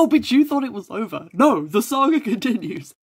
Oh, but you thought it was over. No, the saga continues.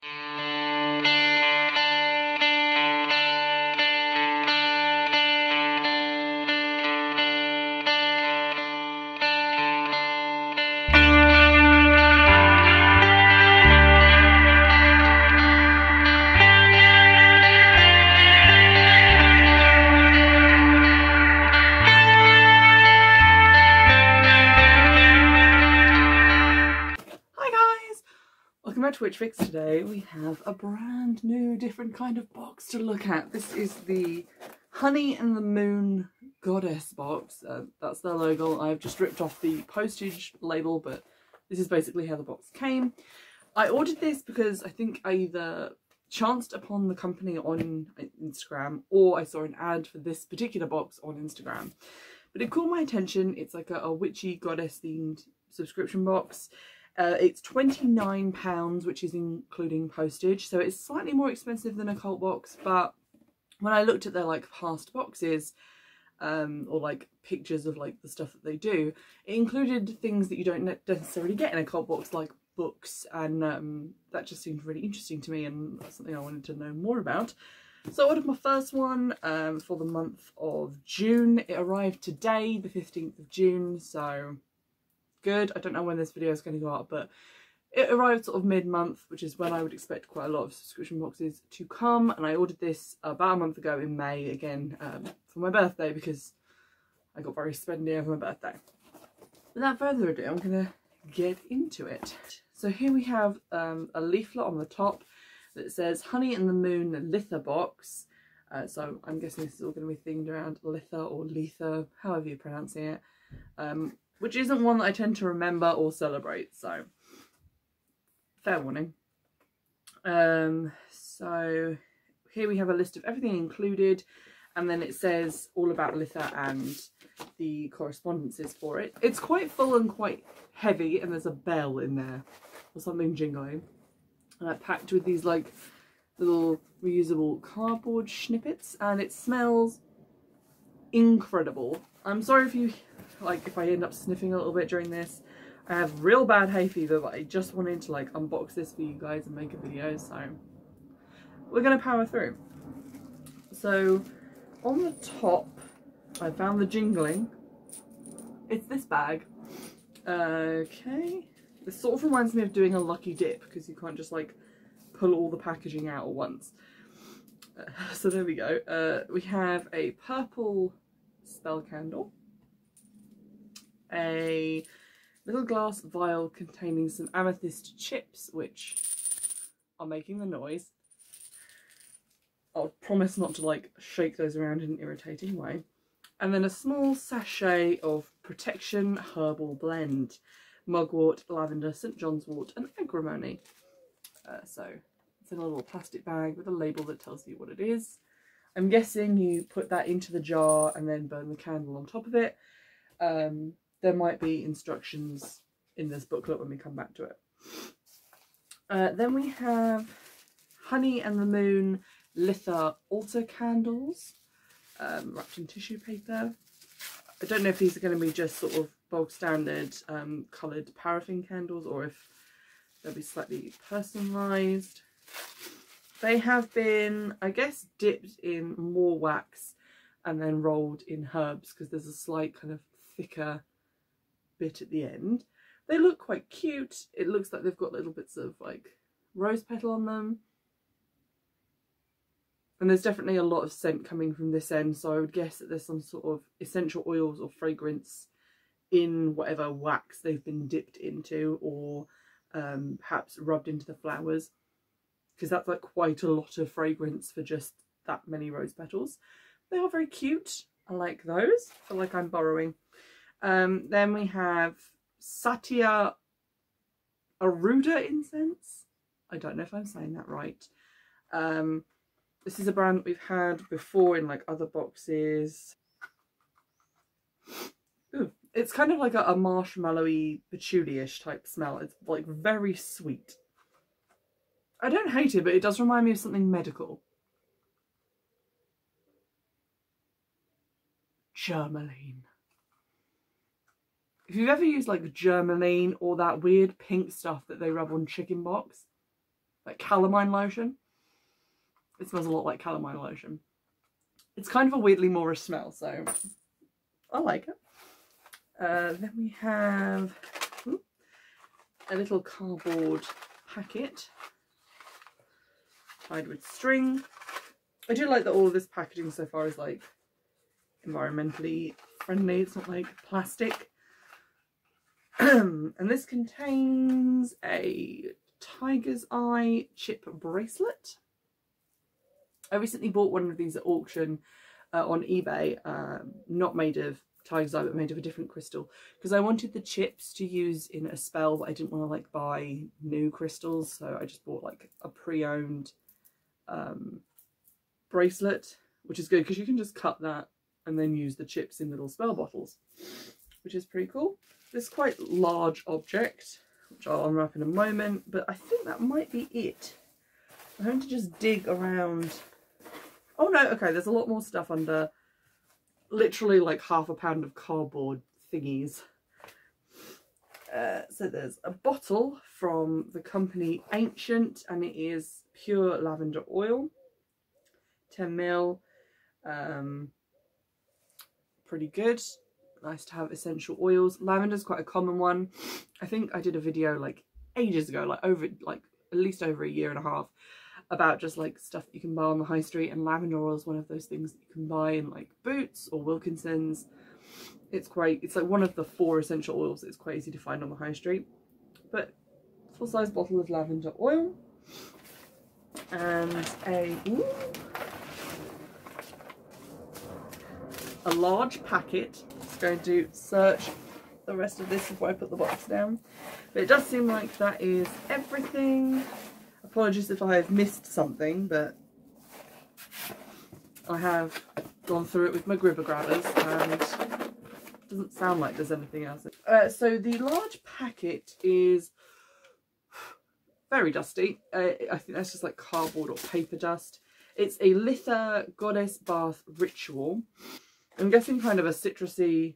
Welcome back to Witchfix. Today we have a brand new different kind of box to look at. This is the Honey and the Moon Goddess box. That's their logo. I've just ripped off the postage label, but this is basically how the box came. I ordered this because I think I either chanced upon the company on Instagram or I saw an ad for this particular box on Instagram. But it caught my attention. It's like a witchy goddess themed subscription box. It's £29, which is including postage, so it's slightly more expensive than a cult box. But when I looked at their like past boxes, or like pictures of like the stuff that they do, it included things that you don't necessarily get in a cult box, like books, and that just seemed really interesting to me, and that's something I wanted to know more about. So I ordered my first one for the month of June. It arrived today, the 15th of June, so good. I don't know when this video is going to go up, but it arrived sort of mid-month, which is when I would expect quite a lot of subscription boxes to come. And I ordered this about a month ago in May, again for my birthday, because I got very spendy over my birthday. Without further ado, I'm going to get into it. So here we have a leaflet on the top that says Honey and the Moon Litha box. So I'm guessing this is all going to be themed around Litha or Letha, however you're pronouncing it. Which isn't one that I tend to remember or celebrate, so fair warning. So here we have a list of everything included, and then it says all about Litha and the correspondences for it. It's quite full and quite heavy, and there's a bell in there or something jingling. Packed with these like little reusable cardboard snippets, and it smells incredible. I'm sorry if you if I end up sniffing a little bit during this. I have real bad hay fever, but I just wanted to like unbox this for you guys and make a video, so we're gonna power through. So on the top I found the jingling. It's this bag. Okay, this sort of reminds me of doing a lucky dip, because you can't just like pull all the packaging out at once. So there we go. We have a purple spell candle, a little glass vial containing some amethyst chips, which are making the noise. I'll promise not to like shake those around in an irritating way. And then a small sachet of Protection Herbal Blend, mugwort, lavender, St. John's wort and agrimony. So it's in a little plastic bag with a label that tells you what it is. I'm guessing you put that into the jar and then burn the candle on top of it. There might be instructions in this booklet when we come back to it. Then we have Honey and the Moon Litha altar candles, wrapped in tissue paper. I don't know if these are going to be just sort of bog standard coloured paraffin candles, or if they'll be slightly personalised. They have been, I guess, dipped in more wax and then rolled in herbs, because there's a slight kind of thicker bit at the end. They look quite cute. It looks like they've got little bits of like rose petal on them, and there's definitely a lot of scent coming from this end, so I would guess that there's some sort of essential oils or fragrance in whatever wax they've been dipped into, or perhaps rubbed into the flowers, because that's like quite a lot of fragrance for just that many rose petals. They are very cute. I like those. I feel like I'm borrowing. Then we have Satya Aruda incense. I don't know if I'm saying that right. This is a brand that we've had before in like other boxes. Ooh, it's kind of like a marshmallowy, patchouli-ish type smell. It's like very sweet. I don't hate it, but it does remind me of something medical. Germaline. If you've ever used like Germaline or that weird pink stuff that they rub on chicken box, like calamine lotion, it smells a lot like calamine lotion. It's kind of a weirdly Moorish smell, so I like it. Then we have a little cardboard packet tied with string. I do like that all of this packaging so far is like environmentally friendly. It's not like plastic. And this contains a tiger's eye chip bracelet. I recently bought one of these at auction on eBay, not made of tiger's eye but made of a different crystal, because I wanted the chips to use in a spell, but I didn't want to like buy new crystals, so I just bought like a pre-owned bracelet, which is good because you can just cut that and then use the chips in little spell bottles, which is pretty cool. This quite large object, which I'll unwrap in a moment, but I think that might be it. I'm going to just dig around. Oh no, okay, there's a lot more stuff under. Literally like half a pound of cardboard thingies. So there's a bottle from the company Ancient, and it is pure lavender oil, 10ml. Pretty good. Nice to have essential oils. Lavender's quite a common one. I think I did a video like ages ago, like at least over a year and a half, about just like stuff that you can buy on the high street, and lavender oil is one of those things that you can buy in like Boots or Wilkinson's. It's like one of the 4 essential oils that's quite easy to find on the high street. But full-size bottle of lavender oil, and a large packet. It's going to search the rest of this before I put the box down, but it does seem like that is everything. Apologies if I have missed something, but I have gone through it with my gribber grabbers and it doesn't sound like there's anything else. So the large packet is very dusty. I think that's just like cardboard or paper dust. It's a Lithium Goddess Bath Ritual. I'm guessing kind of a citrusy.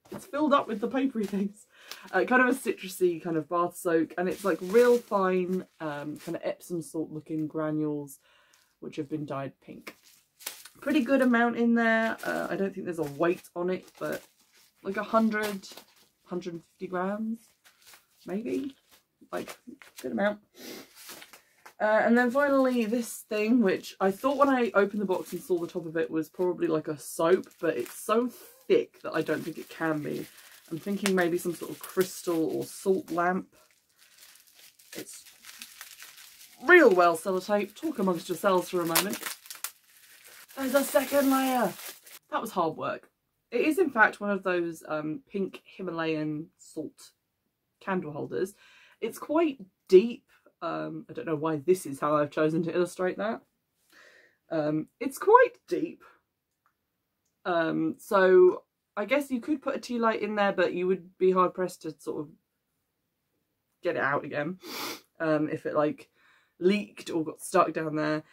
It's filled up with the papery things. Kind of a citrusy kind of bath soak, and it's like real fine kind of Epsom salt looking granules which have been dyed pink. Pretty good amount in there. I don't think there's a weight on it, but like 150 grams maybe, like good amount. And then finally this thing, which I thought when I opened the box and saw the top of it was probably like a soap, but it's so thick that I don't think it can be. I'm thinking maybe some sort of crystal or salt lamp. It's real well sellotaped. Talk amongst yourselves for a moment. There's a second layer. That was hard work. It is in fact one of those pink Himalayan salt candle holders. It's quite deep. I don't know why this is how I've chosen to illustrate that. It's quite deep. So I guess you could put a tea light in there, but you would be hard pressed to sort of get it out again if it like leaked or got stuck down there.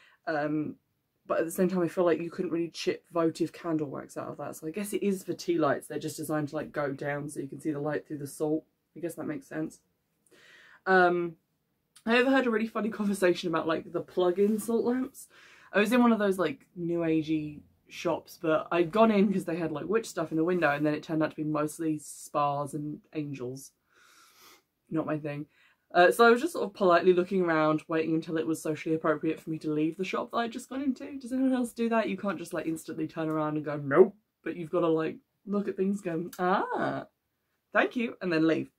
But at the same time, I feel like you couldn't really chip votive candle wax out of that. So I guess it is for tea lights. They're just designed to like go down so you can see the light through the salt. I guess that makes sense. I overheard a really funny conversation about like the plug-in salt lamps. I was in one of those like new agey shops, but I'd gone in because they had like witch stuff in the window, and then it turned out to be mostly spas and angels. Not my thing. So I was just sort of politely looking around, waiting until it was socially appropriate for me to leave the shop that I'd just gone into. Does anyone else do that? You can't just like instantly turn around and go, nope. But you've got to like look at things and go, ah, thank you, and then leave.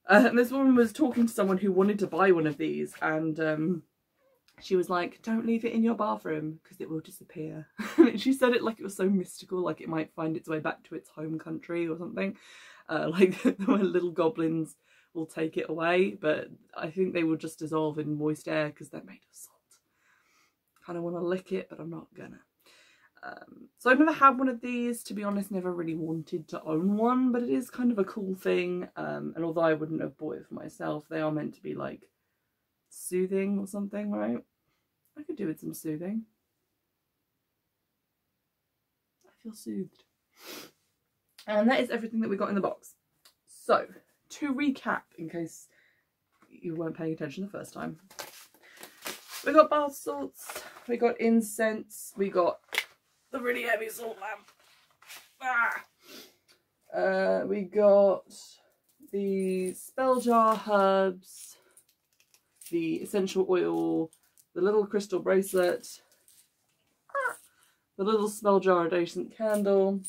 And this woman was talking to someone who wanted to buy one of these, and she was like, don't leave it in your bathroom because it will disappear. And she said it like it was so mystical, like it might find its way back to its home country or something. Like when little goblins will take it away, but I think they will just dissolve in moist air because they're made of salt. Kind of want to lick it, but I'm not gonna. So I've never had one of these, to be honest. Never really wanted to own one, but it is kind of a cool thing. And although I wouldn't have bought it for myself, they are meant to be like soothing or something, right? I could do with some soothing. I feel soothed. And that is everything that we got in the box. So, to recap, in case you weren't paying attention the first time, we got bath salts, we got incense, we got the really heavy salt lamp. We got the spell jar herbs, the essential oil, the little crystal bracelet, the little spell jar adjacent candle,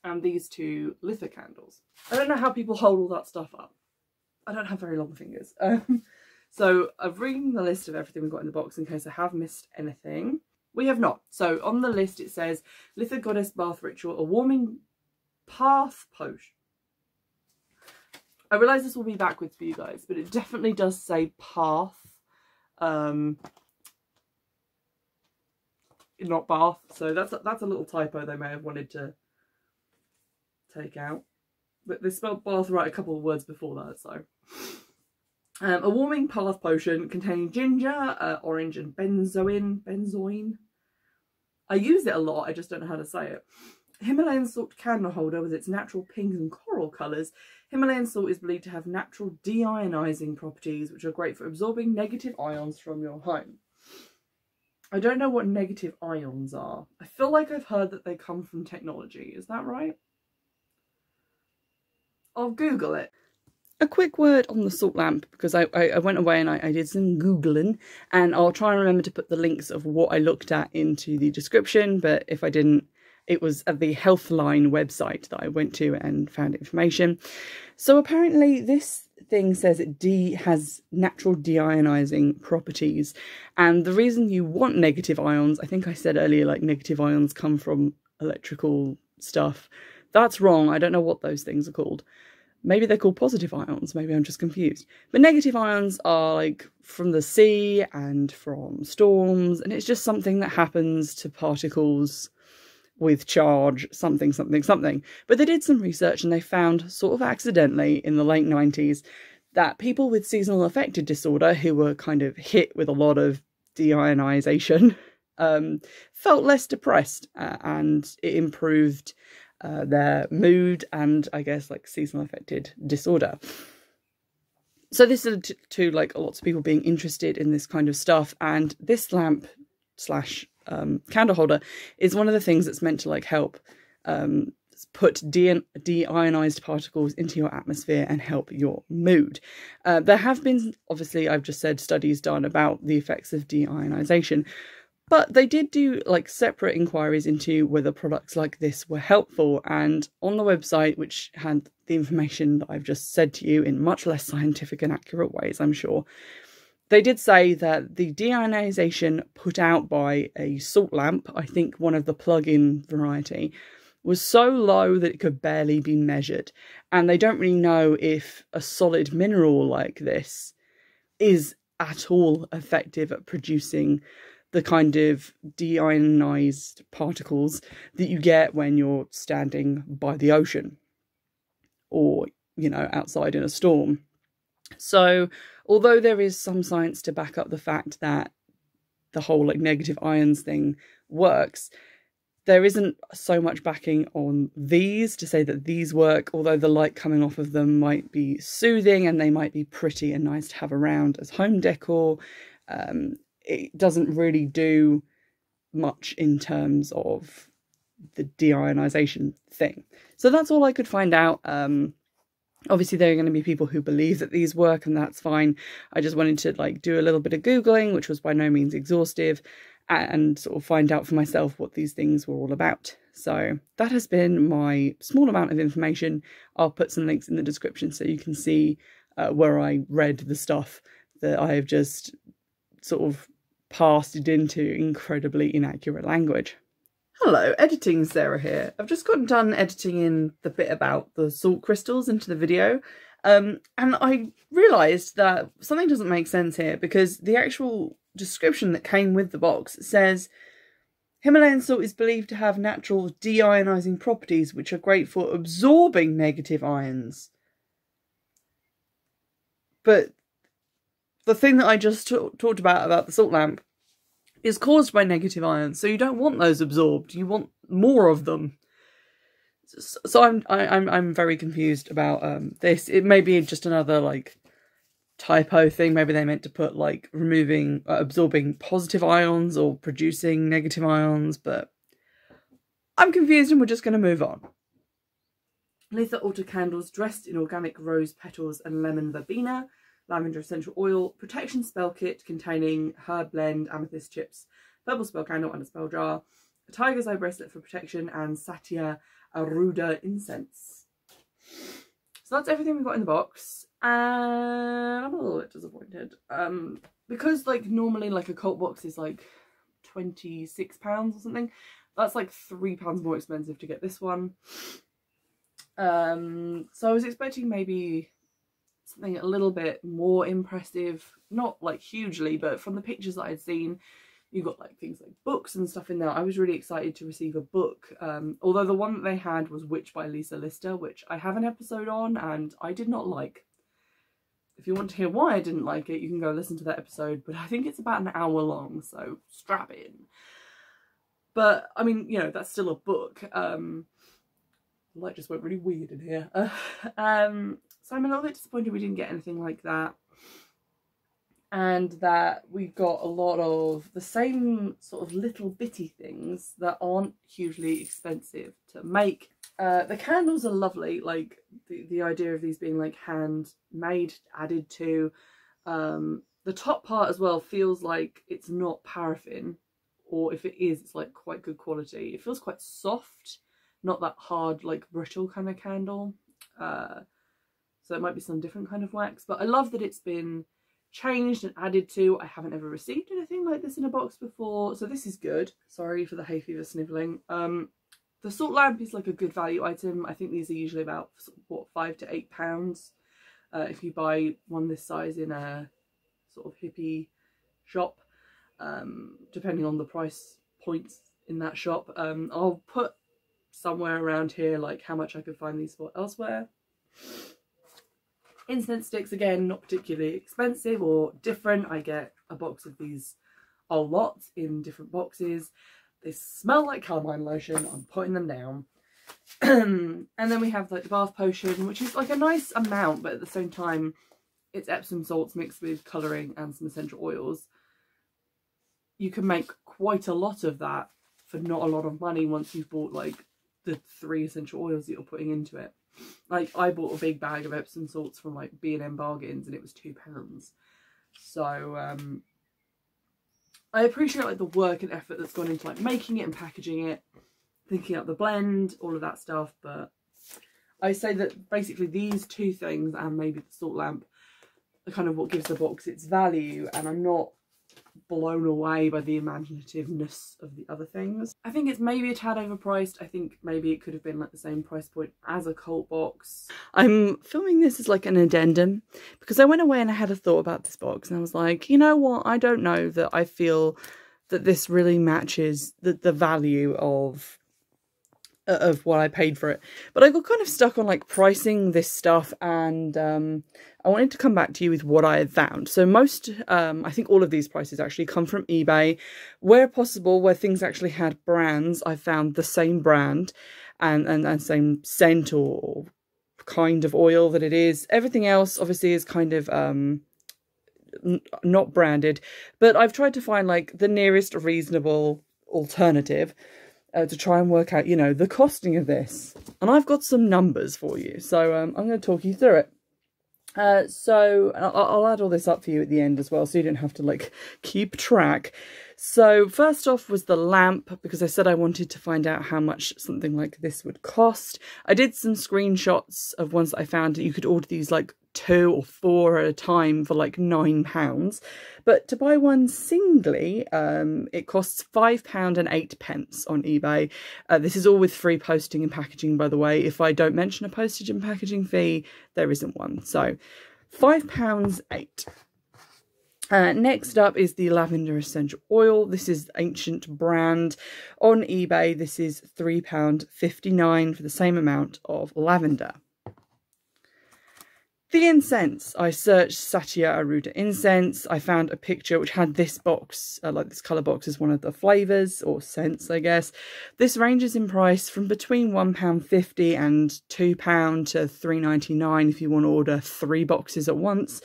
and these two lithium candles. I don't know how people hold all that stuff up. I don't have very long fingers. So I've read the list of everything we've got in the box in case I have missed anything. We have not. So on the list it says Lithium Goddess Bath Ritual, a warming path potion. I realise this will be backwards for you guys, but it definitely does say path. Not bath. So that's a little typo they may have wanted to take out. But they spelled bath right a couple of words before that, so. A warming path potion containing ginger, orange and benzoin. I use it a lot, I just don't know how to say it. Himalayan salt candle holder with its natural pink and coral colours. Himalayan salt is believed to have natural deionizing properties which are great for absorbing negative ions from your home. I don't know what negative ions are. I feel like I've heard that they come from technology, is that right? I'll Google it. A quick word on the salt lamp, because I went away and I did some Googling, and I'll try and remember to put the links of what I looked at into the description, but if I didn't, it was at the Healthline website that I went to and found information. So apparently this thing says it has natural deionizing properties, and the reason you want negative ions, I think I said earlier, like negative ions come from electrical stuff. That's wrong. I don't know what those things are called. Maybe they're called positive ions. Maybe I'm just confused. But negative ions are like from the sea and from storms. And it's just something that happens to particles with charge, something. But they did some research and they found, sort of accidentally in the late 90s, that people with seasonal affective disorder who were kind of hit with a lot of deionization felt less depressed and it improved their mood and I guess like seasonal affected disorder. So this is to like lots of people being interested in this kind of stuff, and this lamp slash candle holder is one of the things that's meant to like help put deionized particles into your atmosphere and help your mood. There have been, obviously I've just said, studies done about the effects of deionization. But they did do like separate inquiries into whether products like this were helpful, and on the website, which had the information that I've just said to you in much less scientific and accurate ways, I'm sure, they did say that the deionization put out by a salt lamp, I think one of the plug-in variety, was so low that it could barely be measured. And they don't really know if a solid mineral like this is at all effective at producing the kind of deionized particles that you get when you're standing by the ocean or, you know, outside in a storm. So although there is some science to back up the fact that the whole like negative ions thing works, there isn't so much backing on these to say that these work, although the light coming off of them might be soothing and they might be pretty and nice to have around as home decor. It doesn't really do much in terms of the deionization thing. So that's all I could find out. Obviously, there are going to be people who believe that these work, and that's fine. I just wanted to like do a little bit of Googling, which was by no means exhaustive, and sort of find out for myself what these things were all about. So that has been my small amount of information. I'll put some links in the description so you can see where I read the stuff that I have just sort of passed it into incredibly inaccurate language. Hello, editing Sarah here. I've just gotten done editing in the bit about the salt crystals into the video, and I realised that something doesn't make sense here, because the actual description that came with the box says Himalayan salt is believed to have natural deionizing properties which are great for absorbing negative ions. But the thing that I just talked about the salt lamp is caused by negative ions, so you don't want those absorbed, you want more of them. So I'm very confused about this. It may be just another like typo thing. Maybe they meant to put like removing, absorbing positive ions or producing negative ions, but I'm confused and we're just going to move on. Lithium altar candles dressed in organic rose petals and lemon verbena. Lavender essential oil. Protection spell kit containing herb blend, amethyst chips, purple spell candle and a spell jar. A tiger's eye bracelet for protection and Satya Aruda incense. So that's everything we've got in the box. And I'm a little bit disappointed. Because like normally like a cult box is like £26 or something. That's like £3 more expensive to get this one. So I was expecting maybe something a little bit more impressive, not like hugely, but from the pictures that I'd seen, you got like things like books and stuff in there. I was really excited to receive a book, although the one that they had was Witch by Lisa Lister, which I have an episode on and I did not like. If you want to hear why I didn't like it, you can go listen to that episode, but I think it's about an hour long, so strap in. But I mean, you know, that's still a book. The light just went really weird in here. So I'm a little bit disappointed we didn't get anything like that. And that we got a lot of the same sort of little bitty things that aren't hugely expensive to make. The candles are lovely, like the idea of these being like handmade, added to. The top part as well feels like it's not paraffin, or if it is, it's like quite good quality. It feels quite soft, not that hard, like brittle kind of candle. So it might be some different kind of wax, but I love that it's been changed and added to. I haven't ever received anything like this in a box before, so this is good. Sorry for the hay fever snivelling. The salt lamp is like a good value item. I think these are usually about what, £5 to £8 if you buy one this size in a sort of hippie shop, depending on the price points in that shop. I'll put somewhere around here like how much I could find these for elsewhere. Incense sticks, again, not particularly expensive or different. I get a box of these a lot in different boxes. They smell like carmine lotion. I'm putting them down. And then we have like the bath potion, which is like a nice amount, but at the same time it's Epsom salts mixed with colouring and some essential oils. You can make quite a lot of that for not a lot of money once you've bought like the 3 essential oils that you're putting into it. Like I bought a big bag of Epsom salts from like B&M Bargains and it was £2. So I appreciate like the work and effort that's gone into like making it and packaging it, thinking up the blend, all of that stuff. But I say that basically these 2 things and maybe the salt lamp are kind of what gives the box its value, and I'm not blown away by the imaginativeness of the other things. I think it's maybe a tad overpriced. I think maybe it could have been like the same price point as a cult box. I'm filming this as like an addendum because I went away and I had a thought about this box and I was like, you know what, I don't know that I feel that this really matches the value of what I paid for it. But I got kind of stuck on like pricing this stuff, and I wanted to come back to you with what I had found. So most, I think all of these prices actually come from eBay. Where possible, where things actually had brands, I found the same brand and same scent or kind of oil that it is. Everything else obviously is kind of not branded, but I've tried to find like the nearest reasonable alternative to try and work out, you know, the costing of this. And I've got some numbers for you, so I'm going to talk you through it. So I'll add all this up for you at the end as well, so you don't have to like keep track. So first off was the lamp, because I said I wanted to find out how much something like this would cost. I did some screenshots of ones that I found that you could order these like 2 or 4 at a time for like £9. But to buy one singly, it costs £5 and 8 pence on eBay. This is all with free posting and packaging, by the way. If I don't mention a postage and packaging fee, there isn't one. So £5 8. Next up is the Lavender Essential Oil. This is Ancient brand. On eBay, this is £3.59 for the same amount of lavender. The incense, I searched Satya Aruda incense. I found a picture which had this box, like this colour box as one of the flavours, or scents, I guess. This ranges in price from between £1.50 and £2 to £3.99 if you want to order 3 boxes at once.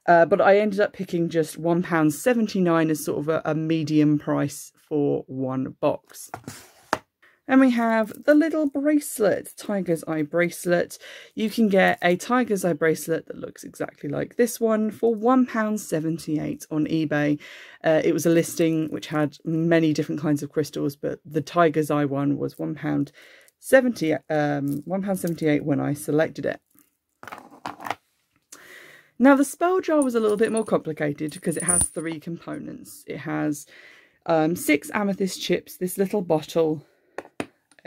But I ended up picking just £1.79 as sort of a medium price for 1 box. And we have the little bracelet, Tiger's Eye Bracelet. You can get a Tiger's Eye Bracelet that looks exactly like this one for £1.78 on eBay. It was a listing which had many different kinds of crystals, but the Tiger's Eye one was £1.78 when I selected it. Now the spell jar was a little bit more complicated because it has 3 components. It has 6 amethyst chips, this little bottle,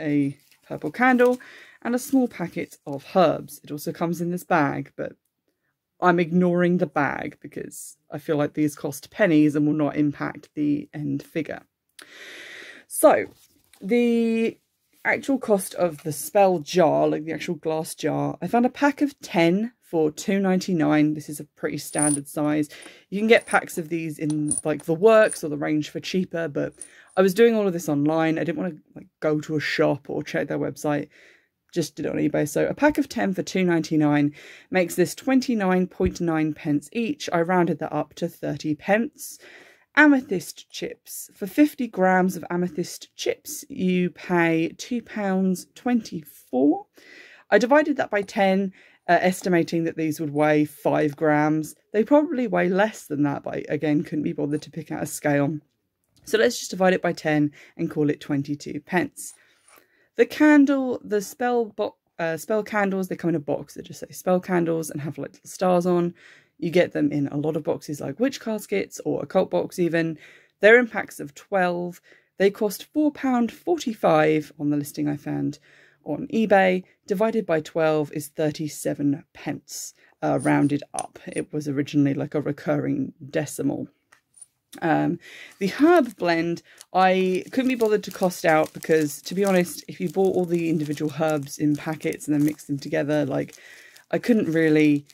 a purple candle, and a small packet of herbs. It also comes in this bag, but I'm ignoring the bag because I feel like these cost pennies and will not impact the end figure. So the actual cost of the spell jar, like the actual glass jar, I found a pack of 10 for £2.99. This is a pretty standard size. You can get packs of these in like the Works or the Range for cheaper, but I was doing all of this online. I didn't want to like go to a shop or check their website. Just did it on eBay. So a pack of 10 for £2.99 makes this 29.9 pence each. I rounded that up to 30 pence. Amethyst chips. For 50 grams of amethyst chips, you pay £2.24. I divided that by 10, estimating that these would weigh 5 grams. They probably weigh less than that, but I, again, couldn't be bothered to pick out a scale. So let's just divide it by 10 and call it 22 pence. The candle, the spell candles, they come in a box that just say spell candles and have like little stars on. You get them in a lot of boxes like witch caskets or occult box even. They're in packs of 12. They cost £4.45 on the listing I found on eBay. Divided by 12 is 37 pence, rounded up. It was originally like a recurring decimal. The herb blend, I couldn't be bothered to cost out because, to be honest, if you bought all the individual herbs in packets and then mixed them together, like, I couldn't really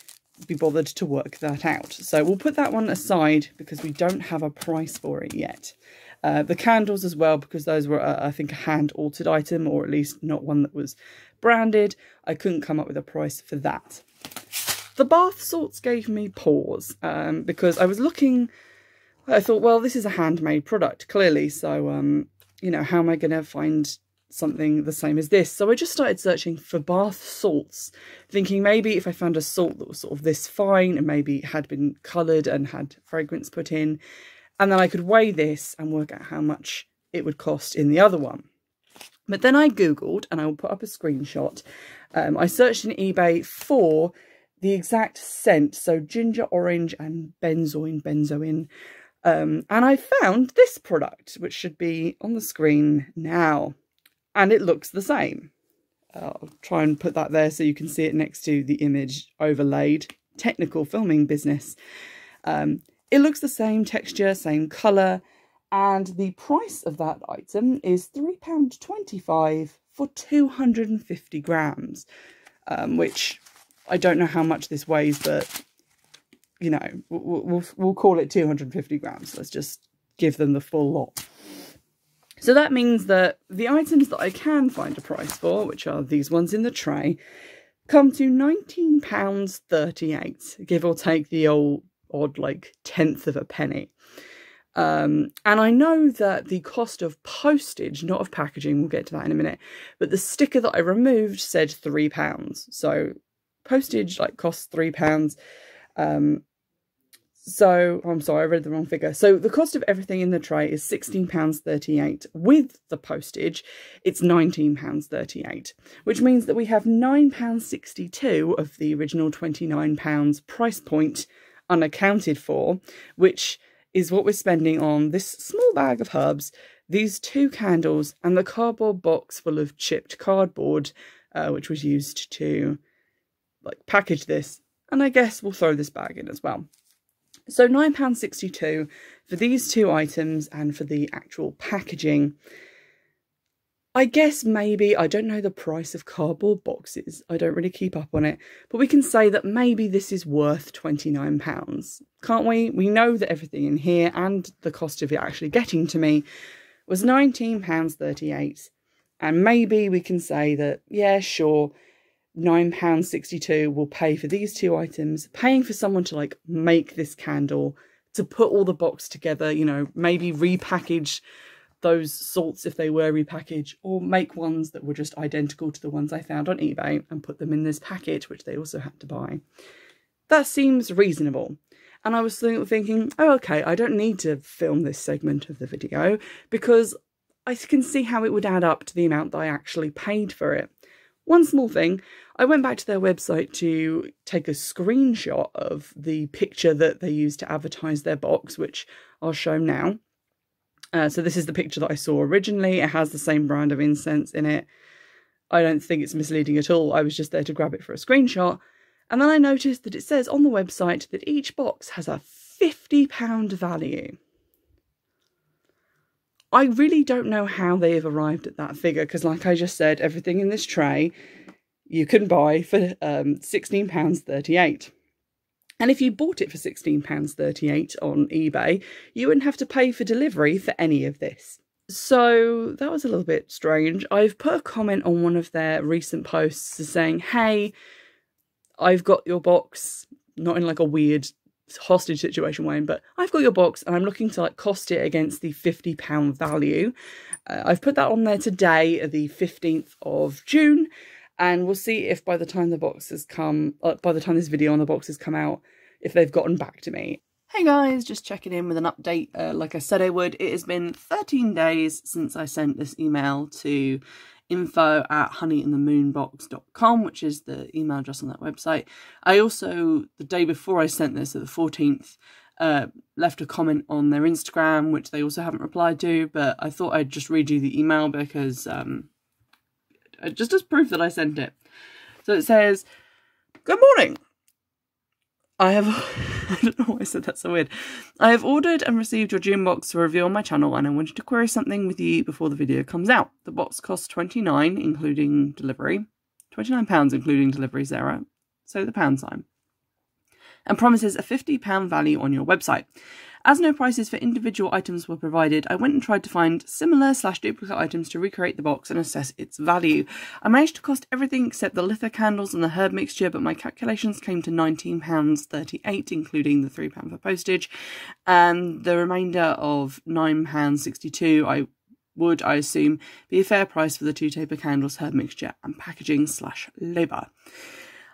be bothered to work that out. So we'll put that one aside because we don't have a price for it yet. The candles as well, because those were, I think, a hand-altered item, or at least not one that was branded. I couldn't come up with a price for that. The bath salts gave me pause because I was looking... I thought, well, this is a handmade product, clearly, so, you know, how am I going to find something the same as this? So I just started searching for bath salts, thinking maybe if I found a salt that was sort of this fine and maybe had been coloured and had fragrance put in, and then I could weigh this and work out how much it would cost in the other one. But then I Googled, and I will put up a screenshot, I searched in eBay for the exact scent, so ginger, orange and benzoin. And I found this product, which should be on the screen now, and it looks the same. I'll try and put that there so you can see it next to the image overlaid. Technical filming business. It looks the same texture, same colour, and the price of that item is £3.25 for 250 grams, which I don't know how much this weighs, but... you know, we'll call it 250 grams. Let's just give them the full lot. So that means that the items that I can find a price for, which are these ones in the tray, come to £19.38, give or take the odd like tenth of a penny. And I know that the cost of postage, not of packaging, we'll get to that in a minute, but the sticker that I removed said £3. So postage like costs £3. So, I'm sorry, I read the wrong figure. So the cost of everything in the tray is £16.38. With the postage, it's £19.38, which means that we have £9.62 of the original £29 price point unaccounted for, which is what we're spending on this small bag of herbs, these 2 candles, and the cardboard box full of chipped cardboard, which was used to like package this. And I guess we'll throw this bag in as well. So £9.62 for these 2 items and for the actual packaging. I guess maybe, I don't know the price of cardboard boxes, I don't really keep up on it, but we can say that maybe this is worth £29, can't we? We know that everything in here and the cost of it actually getting to me was £19.38, and maybe we can say that, yeah, sure, £9.62 will pay for these two items, paying for someone to like make this candle, to put all the box together, you know, maybe repackage those salts if they were repackaged, or make ones that were just identical to the ones I found on eBay and put them in this package, which they also had to buy. That seems reasonable. And I was thinking, oh, okay, I don't need to film this segment of the video because I can see how it would add up to the amount that I actually paid for it. One small thing, I went back to their website to take a screenshot of the picture that they used to advertise their box, which I'll show now. So this is the picture that I saw originally. It has the same brand of incense in it. I don't think it's misleading at all. I was just there to grab it for a screenshot. And then I noticed that it says on the website that each box has a £50 value. I really don't know how they have arrived at that figure, because like I just said, everything in this tray you can buy for £16.38. And if you bought it for £16.38 on eBay, you wouldn't have to pay for delivery for any of this. So that was a little bit strange. I've put a comment on one of their recent posts saying, hey, I've got your box, not in like a weird hostage situation way, but I've got your box and I'm looking to like cost it against the £50 value. I've put that on there today, the 15th of June. And we'll see if by the time the boxes come, by the time this video on the boxes come out, if they've gotten back to me. Hey guys, just checking in with an update. Like I said I would, it has been 13 days since I sent this email to info@honeyandthemoonbox.com, which is the email address on that website. I also, the day before I sent this, at the 14th, left a comment on their Instagram, which they also haven't replied to, but I thought I'd just read you the email because just as proof that I sent it. So it says, good morning. I don't know why I said that so weird. I have ordered and received your June box for review on my channel, and I wanted to query something with you before the video comes out. The box costs £29 including delivery. £29 including delivery, Sarah. So the pound sign. And promises a £50 value on your website. As no prices for individual items were provided, I went and tried to find similar/duplicate items to recreate the box and assess its value. I managed to cost everything except the lithium candles and the herb mixture, but my calculations came to £19.38, including the £3 for postage, and the remainder of £9.62 I assume, be a fair price for the 2 taper candles, herb mixture, and packaging/labour.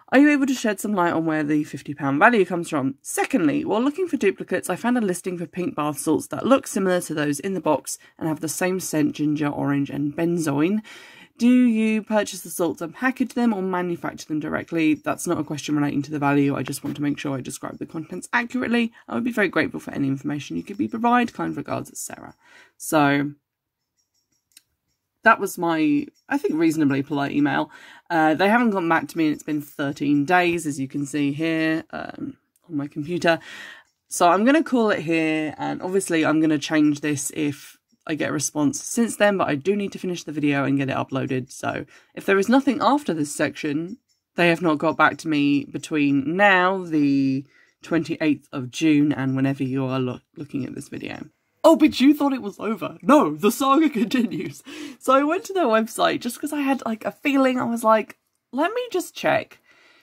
Are you able to shed some light on where the £50 value comes from? Secondly, while looking for duplicates, I found a listing for pink bath salts that look similar to those in the box and have the same scent, ginger, orange and benzoin. Do you purchase the salts and package them or manufacture them directly? That's not a question relating to the value. I just want to make sure I describe the contents accurately. I would be very grateful for any information you could provide. Kind regards, Sarah. So that was my, I think, reasonably polite email. They haven't gotten back to me, and it's been 13 days, as you can see here on my computer. So I'm going to call it here, and obviously I'm going to change this if I get a response since then, but I do need to finish the video and get it uploaded. So if there is nothing after this section, they have not got back to me between now, the 28th of June, and whenever you are looking at this video. Oh, but you thought it was over. No, the saga continues. So I went to their website just because I had like a feeling. I was like, let me just check.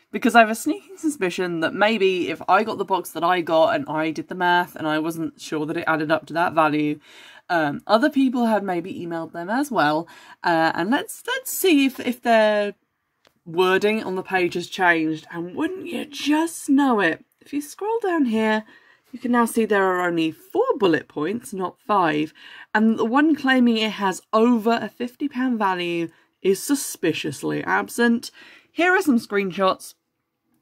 Because I have a sneaking suspicion that maybe if I got the box that I got and I did the math and I wasn't sure that it added up to that value, other people had maybe emailed them as well. And let's see if their wording on the page has changed. And wouldn't you just know it? If you scroll down here, you can now see there are only 4 bullet points, not 5. And the one claiming it has over a £50 value is suspiciously absent. Here are some screenshots.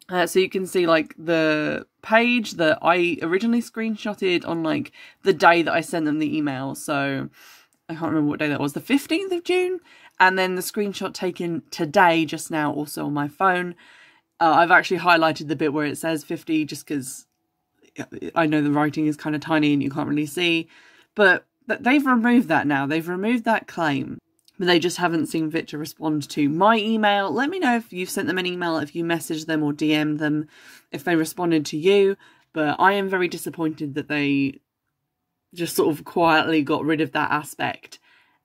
So you can see like the page that I originally screenshotted on like the day that I sent them the email. So I can't remember what day that was, the 15th of June. And then the screenshot taken today, just now, also on my phone. I've actually highlighted the bit where it says 50 just because I know the writing is kind of tiny and you can't really see, but they've removed that now. They've removed that claim. but they just haven't seen fit to respond to my email. Let me know if you've sent them an email, if you messaged them or DM'd them, if they responded to you. But I am very disappointed that they just sort of quietly got rid of that aspect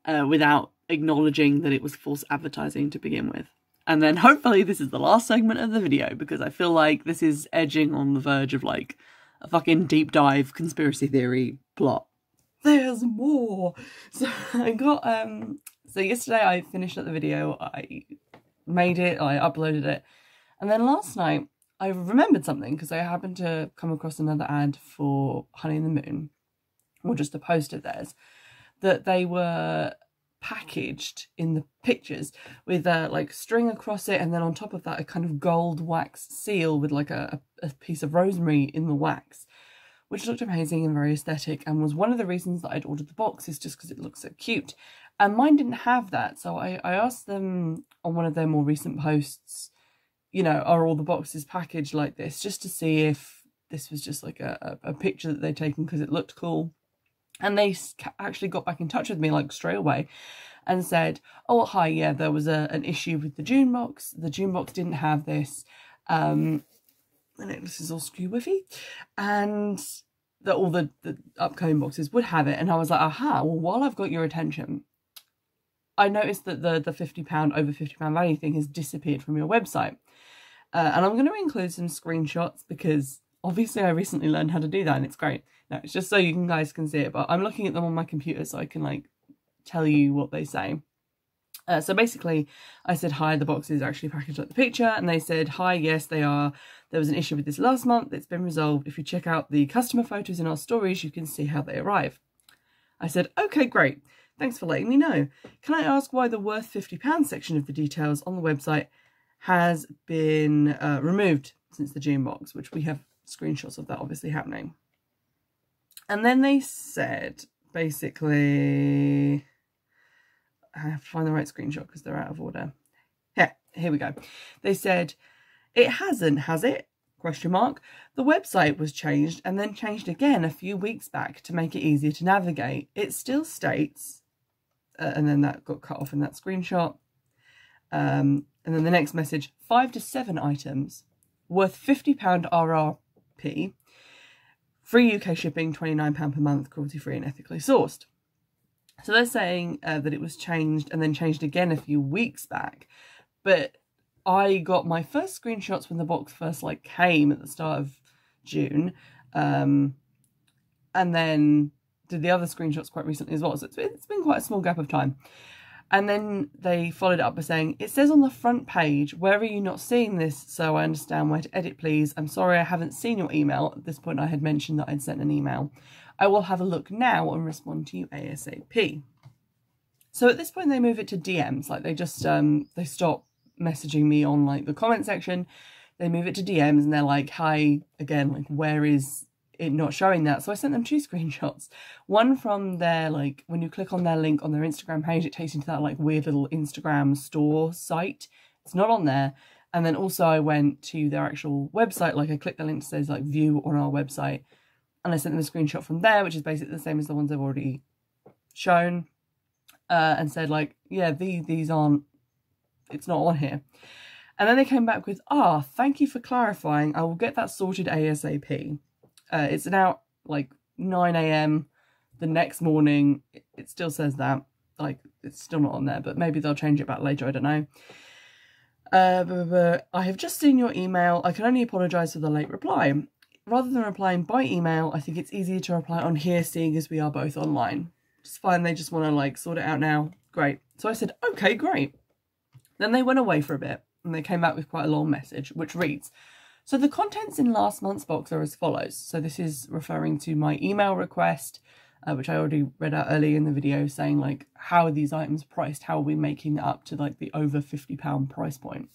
without acknowledging that it was false advertising to begin with. And then hopefully this is the last segment of the video, because I feel like this is edging on the verge of like a fucking deep dive conspiracy theory plot. There's more. So I got so yesterday I finished up the video, I made it, I uploaded it, and then last night I remembered something because I happened to come across another ad for Honey and the Moon, or just a post of theirs, that they were packaged in the pictures with like string across it, and then on top of that a kind of gold wax seal with like a piece of rosemary in the wax, which looked amazing and very aesthetic, and was one of the reasons that I'd ordered the box, is just because it looks so cute. And mine didn't have that, so I asked them on one of their more recent posts, you know, are all the boxes packaged like this, just to see if this was just like a picture that they'd taken because it looked cool. And they actually got back in touch with me like straight away and said, oh hi, yeah, there was an issue with the June box. The June box didn't have this, and this is all skew-wiffy, and that all the upcoming boxes would have it. And I was like, aha, well, while I've got your attention, I noticed that the £50, over £50 value thing has disappeared from your website. And I'm going to include some screenshots because obviously I recently learned how to do that and it's great. No, it's just so you guys can see it, but I'm looking at them on my computer so I can like tell you what they say. So basically I said, hi, the box is actually packaged like the picture, and they said, hi, yes, they are. There was an issue with this last month. It's been resolved. If you check out the customer photos in our stories, you can see how they arrive. I said, okay, great. Thanks for letting me know. Can I ask why the worth £50 section of the details on the website has been removed since the June box, which we have screenshots of that obviously happening. And then they said, basically, I have to find the right screenshot because they're out of order. Yeah, here we go. They said, it hasn't, has it? Question mark. The website was changed and then changed again a few weeks back to make it easier to navigate. It still states, and then that got cut off in that screenshot. And then the next message, 5 to 7 items worth £50 RRP, free UK shipping, £29 per month, cruelty free and ethically sourced. So they're saying that it was changed and then changed again a few weeks back, but I got my first screenshots when the box first like came at the start of June, and then did the other screenshots quite recently as well. So it's been quite a small gap of time. And then they followed it up by saying, it says on the front page, where are you not seeing this? So I understand where to edit, please. I'm sorry I haven't seen your email. At this point I had mentioned that I'd sent an email. I will have a look now and respond to you ASAP. So at this point they move it to DMs. Like they just, they stop messaging me on like the comment section. They move it to DMs and they're like, hi, again, like where is it not showing that? So I sent them 2 screenshots. One from their, like, when you click on their link on their Instagram page, it takes you to that like weird little Instagram store site. It's not on there. And then also I went to their actual website, like I clicked the link that says like view on our website, and I sent them a screenshot from there, which is basically the same as the ones I've already shown, and said like, yeah, these aren't, it's not on here. And then they came back with, thank you for clarifying. I will get that sorted ASAP. It's now like 9 AM the next morning. It still says that, like it's still not on there, but maybe they'll change it back later, I don't know. I have just seen your email. I can only apologise for the late reply. Rather than replying by email, I think it's easier to reply on here, seeing as we are both online. It's fine, they just want to like sort it out now. Great. So I said, okay, great. Then they went away for a bit and they came back with quite a long message, which reads, so the contents in last month's box are as follows. So this is referring to my email request, which I already read out earlier in the video, saying like, how are these items priced? How are we making that up to like the over £50 price point?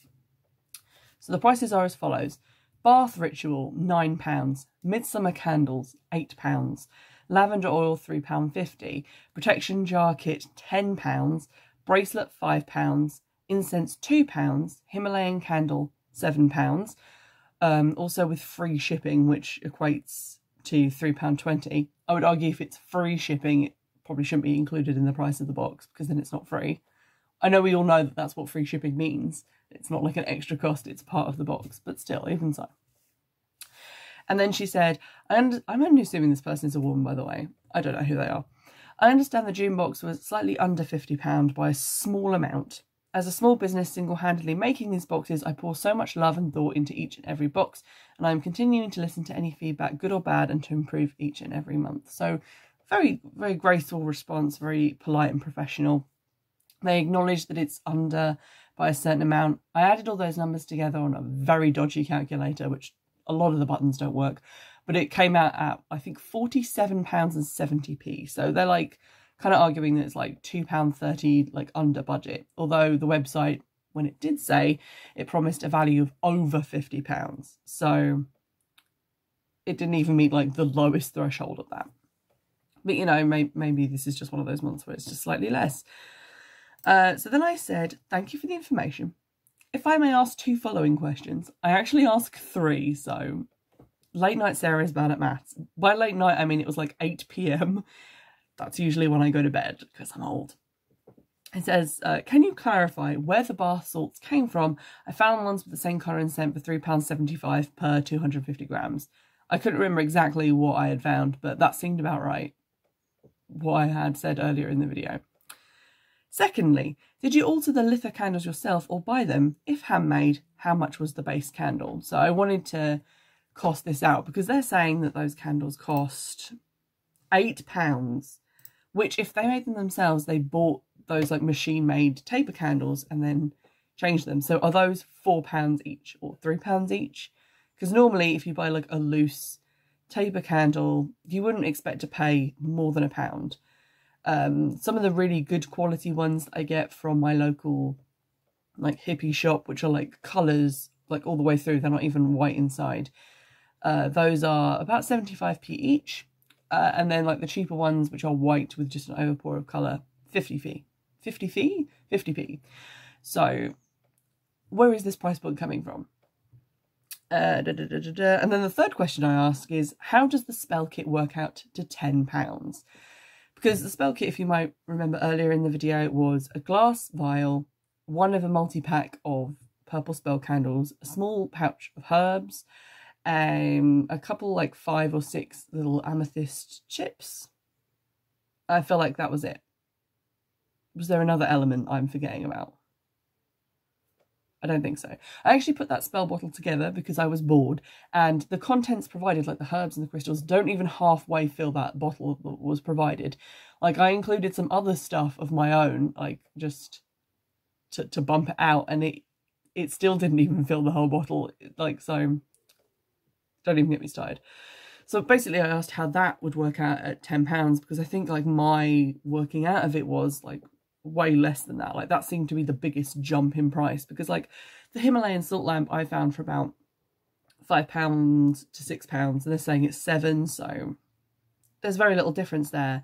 So the prices are as follows. Bath ritual, £9. Midsummer candles, £8. Lavender oil, £3.50. Protection jar kit, £10. Bracelet, £5. Incense, £2. Himalayan candle, £7. Also with free shipping, which equates to £3.20. I would argue if it's free shipping, it probably shouldn't be included in the price of the box because then it's not free. I know we all know that that's what free shipping means. It's not like an extra cost, it's part of the box, but still, even so. And then she said, and I'm only assuming this person is a woman, by the way. I don't know who they are. I understand the June box was slightly under £50 by a small amount. As a small business single-handedly making these boxes, I pour so much love and thought into each and every box, and I'm continuing to listen to any feedback, good or bad, and to improve each and every month. So very, very graceful response, very polite and professional. They acknowledge that it's under by a certain amount. I added all those numbers together on a very dodgy calculator, which a lot of the buttons don't work, but it came out at, I think, £47.70. So they're like kind of arguing that it's like £2.30 like under budget. Although the website, when it did say, it promised a value of over £50. So it didn't even meet like the lowest threshold of that. But, you know, maybe this is just one of those months where it's just slightly less. So then I said, thank you for the information. If I may ask 2 following questions. I actually asked 3, so late night Sarah is bad at maths. By late night, I mean it was like 8 p.m. That's usually when I go to bed because I'm old. It says, can you clarify where the bath salts came from? I found ones with the same colour and scent for £3.75 per 250 grams. I couldn't remember exactly what I had found, but that seemed about right. What I had said earlier in the video. Secondly, did you alter the litho candles yourself or buy them? If handmade, how much was the base candle? So I wanted to cost this out because they're saying that those candles cost £8, which if they made them themselves, they bought those like machine made taper candles and then changed them. So are those £4 each or £3 each? Because normally if you buy like a loose taper candle, you wouldn't expect to pay more than £1. Some of the really good quality ones that I get from my local like hippie shop, which are like colours like all the way through, they're not even white inside. Those are about 75p each. And then like the cheaper ones, which are white with just an overpour of colour, 50p. 50p? 50p. So where is this price point coming from? And then the third question I ask is, how does the spell kit work out to £10? Because the spell kit, if you might remember earlier in the video, was a glass vial, one of a multi-pack of purple spell candles, a small pouch of herbs, a couple like 5 or 6 little amethyst chips. I feel like that was it. Was there another element I'm forgetting about? I don't think so. I actually put that spell bottle together because I was bored, and the contents provided, like the herbs and the crystals, don't even halfway fill that bottle that was provided. Like, I included some other stuff of my own, like, just to bump it out, and it still didn't even fill the whole bottle. Like, so, don't even get me started. So basically I asked how that would work out at £10, because I think, like, my working out of it was, like, way less than that. Like, that seemed to be the biggest jump in price, because like the Himalayan salt lamp I found for about £5 to £6, and they're saying it's £7, so there's very little difference there.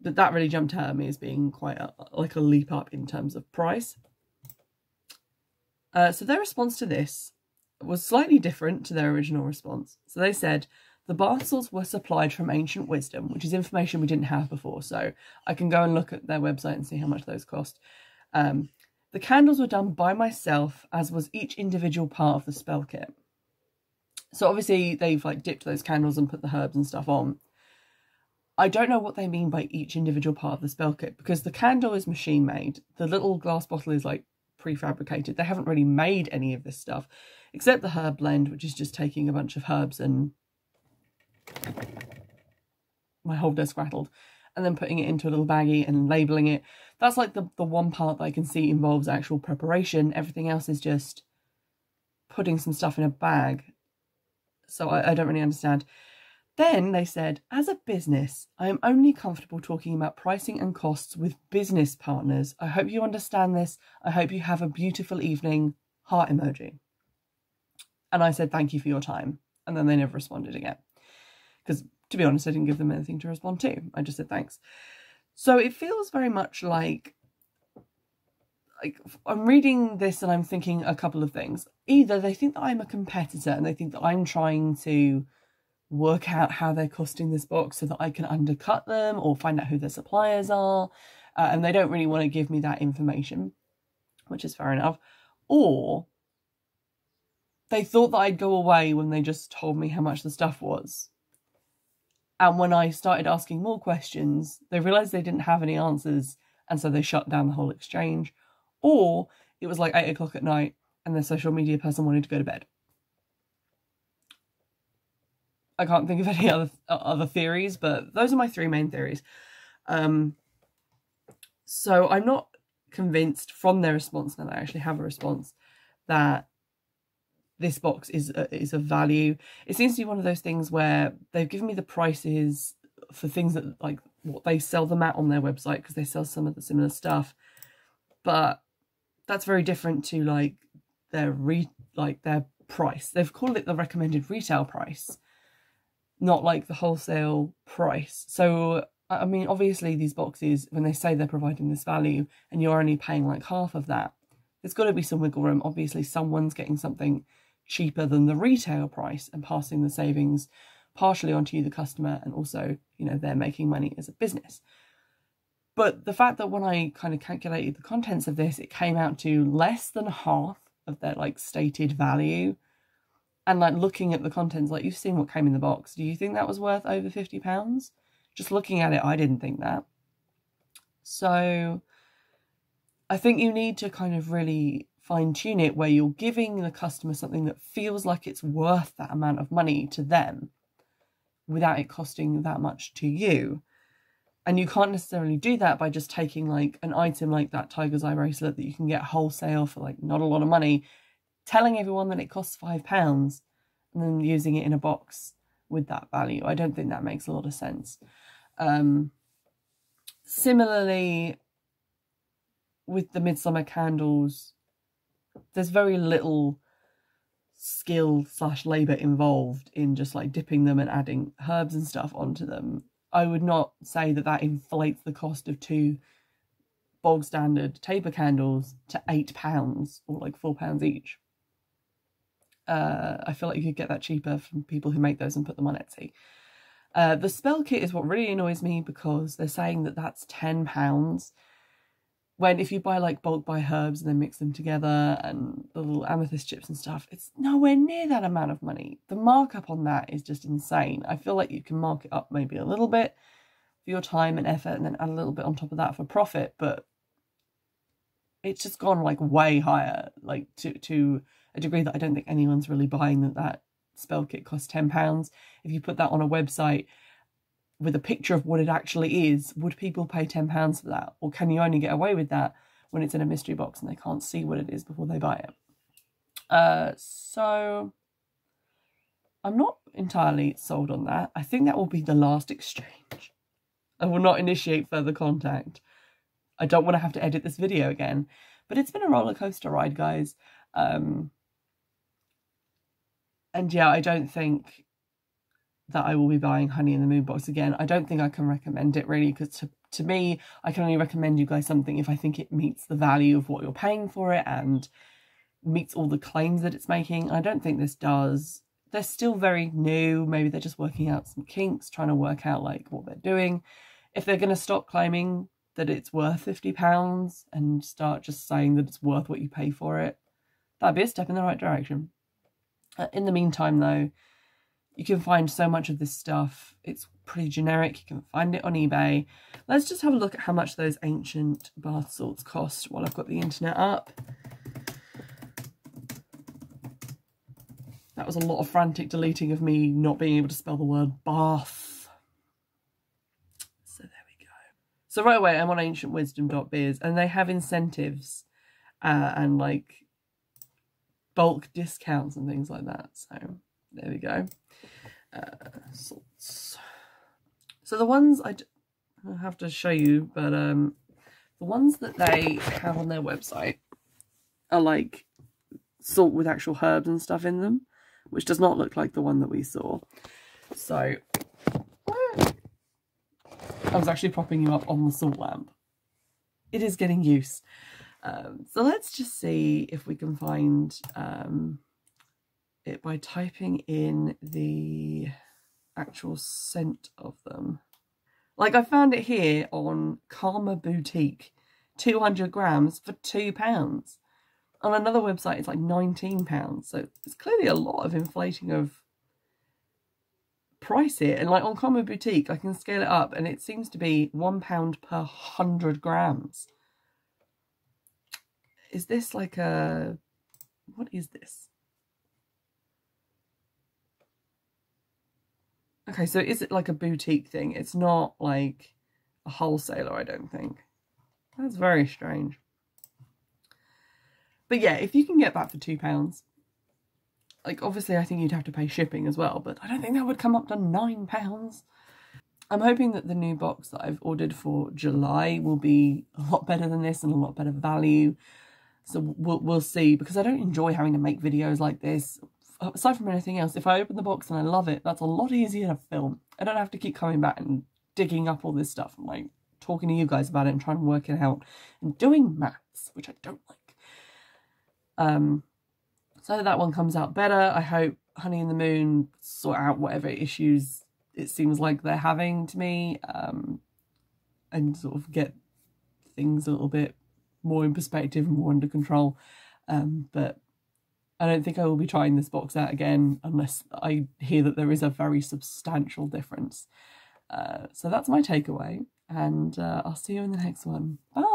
But that really jumped out at me as being quite like a leap up in terms of price. So their response to this was slightly different to their original response. So they said, the bath salts were supplied from ancient wisdom, which is information we didn't have before, so I can go and look at their website and see how much those cost. The candles were done by myself, as was each individual part of the spell kit. So obviously they've like dipped those candles and put the herbs and stuff on. I don't know what they mean by each individual part of the spell kit, because the candle is machine made. The little glass bottle is like prefabricated. They haven't really made any of this stuff, except the herb blend, which is just taking a bunch of herbs and... my whole desk rattled, and then putting it into a little baggie and labelling it. That's like the one part that I can see involves actual preparation. Everything else is just putting some stuff in a bag. So I don't really understand. Then they said, as a business, I am only comfortable talking about pricing and costs with business partners. I hope you understand this. I hope you have a beautiful evening. Heart emoji. And I said, thank you for your time. And then they never responded again. Because, to be honest, I didn't give them anything to respond to. I just said thanks. So it feels very much like I'm reading this and I'm thinking a couple of things. Either they think that I'm a competitor and they think that I'm trying to work out how they're costing this box so that I can undercut them or find out who their suppliers are. and they don't really want to give me that information, which is fair enough. Or they thought that I'd go away when they just told me how much the stuff was. And when I started asking more questions, they realised they didn't have any answers, and so they shut down the whole exchange. Or it was like 8 o'clock at night and their social media person wanted to go to bed. I can't think of any other theories, but those are my 3 main theories. So I'm not convinced from their response, now that I actually have a response, that this box is of value. It seems to be one of those things where they've given me the prices for things that, like, what they sell them at on their website, because they sell some of the similar stuff, but that's very different to like their price. They've called it the recommended retail price, not like the wholesale price. So I mean, obviously these boxes, when they say they're providing this value and you're only paying like half of that, there's got to be some wiggle room. Obviously someone's getting something cheaper than the retail price and passing the savings partially onto you, the customer, and also, you know, they're making money as a business. But the fact that when I kind of calculated the contents of this, it came out to less than half of their like stated value. And like looking at the contents, like you've seen what came in the box. Do you think that was worth over £50? Just looking at it, I didn't think that. So I think you need to kind of really fine tune it where you're giving the customer something that feels like it's worth that amount of money to them without it costing that much to you. And you can't necessarily do that by just taking like an item like that tiger's eye bracelet that you can get wholesale for like not a lot of money, telling everyone that it costs £5 and then using it in a box with that value. I don't think that makes a lot of sense. Similarly, with the midsummer candles, there's very little skill / labour involved in just like dipping them and adding herbs and stuff onto them. I would not say that that inflates the cost of 2 bog standard taper candles to £8 or like £4 each. I feel like you could get that cheaper from people who make those and put them on Etsy. The spell kit is what really annoys me, because they're saying that that's £10, when if you buy like bulk buy herbs and then mix them together and the little amethyst chips and stuff, it's nowhere near that amount of money. The markup on that is just insane. I feel like you can mark it up maybe a little bit for your time and effort and then add a little bit on top of that for profit, but it's just gone like way higher, like to a degree that I don't think anyone's really buying that spell kit costs £10. If you put that on a website with a picture of what it actually is, would people pay £10 for that? Or can you only get away with that when it's in a mystery box and they can't see what it is before they buy it? So I'm not entirely sold on that. I think that will be the last exchange. I will not initiate further contact. I don't want to have to edit this video again, but it's been a roller coaster ride, guys. And yeah, I don't think that I will be buying Honey in the Moon box again. I don't think I can recommend it really, because to me, I can only recommend you guys something if I think it meets the value of what you're paying for it and meets all the claims that it's making. I don't think this does. They're still very new. Maybe they're just working out some kinks, trying to work out like what they're doing. If they're going to stop claiming that it's worth £50 and start just saying that it's worth what you pay for it, that'd be a step in the right direction. In the meantime, though, you can find so much of this stuff. It's pretty generic. You can find it on eBay. Let's just have a look at how much those ancient bath salts cost while I've got the internet up. That was a lot of frantic deleting of me not being able to spell the word bath. So there we go. So right away, I'm on ancientwisdom.biz, and they have incentives and like bulk discounts and things like that. So there we go. Salts. So the ones I have to show you, but the ones that they have on their website are like salt with actual herbs and stuff in them, which does not look like the one that we saw. So I was actually propping you up on the salt lamp. It is getting used. So let's just see if we can find it by typing in the actual scent of them. Like, I found it here on Karma Boutique, 200 grams for £2. On another website, it's like £19. So it's clearly a lot of inflating of price here. And like on Karma Boutique, I can scale it up and it seems to be £1 per 100 grams. Is this like a... what is this? Okay, so is it like a boutique thing? It's not like a wholesaler, I don't think. That's very strange. But yeah, if you can get that for £2, like obviously I think you'd have to pay shipping as well, but I don't think that would come up to £9. I'm hoping that the new box that I've ordered for July will be a lot better than this and a lot better value. So we'll see, because I don't enjoy having to make videos like this. Aside from anything else, if I open the box and I love it, that's a lot easier to film. I don't have to keep coming back and digging up all this stuff and like talking to you guys about it and trying to work it out and doing maths, which I don't like. So that one comes out better. I hope Honey and the Moon sort out whatever issues it seems like they're having to me, and sort of get things a little bit more in perspective and more under control. But I don't think I will be trying this box out again unless I hear that there is a very substantial difference. So that's my takeaway, and I'll see you in the next one. Bye!